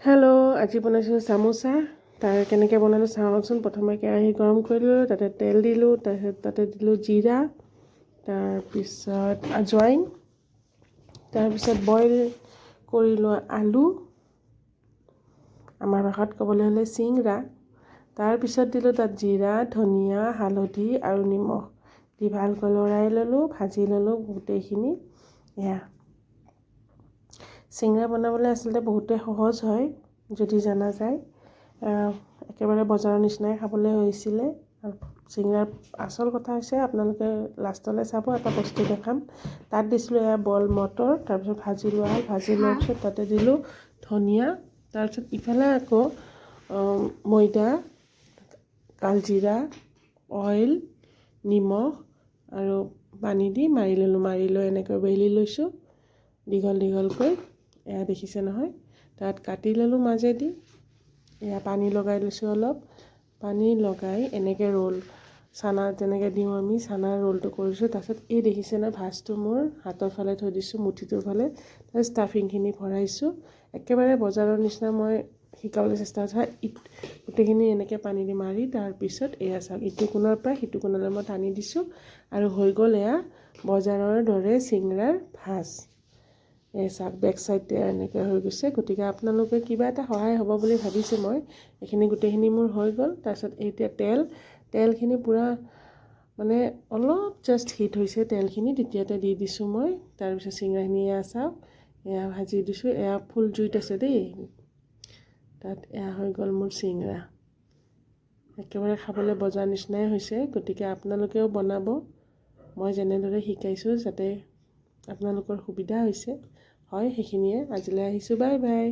Hello' আজি বনাইছোঁ চামোচা। তাৰ কেনেকৈ বনালোঁ চাওকচোন। প্ৰথমে কেৰাহী গৰম কৰি দিলোঁ, তাতে তেল দিলোঁ, তাৰপিছত তাতে দিলোঁ জিৰা, তাৰপিছত আজৱাইন, তাৰপিছত বইল কৰি লোৱা আলু, আমাৰ ভাষাত ক'বলৈ হ'লে চিংৰা। তাৰপিছত দিলোঁ তাত জিৰা, ধনিয়া, হালধি আৰু নিমখ দি ভালকৈ লৰাই ল'লোঁ, ভাজি ল'লোঁ গোটেইখিনি। এয়া চিংৰা বনাবলৈ আচলতে বহুতে সহজ হয় যদি জনা যায়। একেবাৰে বজাৰৰ নিচিনাই খাবলৈ হৈছিলে। আৰু চিংৰাৰ আচল কথা হৈছে আপোনালোকে লাষ্টলৈ চাব এটা বস্তু দেখাম। তাত দিছিলোঁ এয়া বইল মটৰ, তাৰপিছত ভাজি লোৱা হ'ল। ভাজি লোৱাৰ পিছত তাতে দিলোঁ ধনিয়া, তাৰপিছত ইফালে আকৌ ময়দা, কালজিৰা, অইল, নিমখ আৰু পানী দি মাৰি ল'লোঁ। মাৰি লৈ এনেকৈ বেলি লৈছোঁ দীঘল দীঘলকৈ। এয়া দেখিছে নহয়। তাত কাটি ল'লোঁ মাজেদি। এয়া পানী লগাই লৈছোঁ অলপ। পানী লগাই এনেকৈ ৰোল চানা যেনেকৈ দিওঁ আমি চানাৰ ৰোলটো কৰিছোঁ। তাৰপিছত এই দেখিছে নহয় ভাজটো মোৰ হাতৰ ফালে থৈ দিছোঁ, মুঠিটোৰ ফালে। তাৰপিছত ষ্টাফিংখিনি ভৰাইছোঁ। একেবাৰে বজাৰৰ নিচিনা মই শিকাবলৈ চেষ্টা কৰিছোঁ। গোটেইখিনি এনেকৈ পানী দি মাৰি তাৰপিছত এয়া চাওক ইটো কোণৰ পৰা সিটো কোণলৈ মই টানি দিছোঁ আৰু হৈ গ'ল এয়া বজাৰৰ দৰে চিংৰাৰ ভাজ। এই চাওক বেক চাইডে এনেকৈ হৈ গৈছে। গতিকে আপোনালোকে কিবা এটা সহায় হ'ব বুলি ভাবিছোঁ মই। এইখিনি গোটেইখিনি মোৰ হৈ গ'ল। তাৰপিছত এতিয়া তেলখিনি পূৰা মানে অলপ জাষ্ট হিট হৈছে তেলখিনি, তেতিয়াতে দি দিছোঁ মই। তাৰপিছত চিংৰাখিনি এয়া চাওক এয়া ভাজি দিছোঁ। এয়া ফুল জুইত আছে দেই। তাত এয়া হৈ গ'ল মোৰ চিংৰা। একেবাৰে খাবলৈ বজাৰ নিচিনাই হৈছে। গতিকে আপোনালোকেও বনাব মই যেনেদৰে শিকাইছোঁ, যাতে আপোনালোকৰ সুবিধা হৈছে হয়। সেইখিনিয়ে আজিলৈ আহিছোঁ। Bye bye.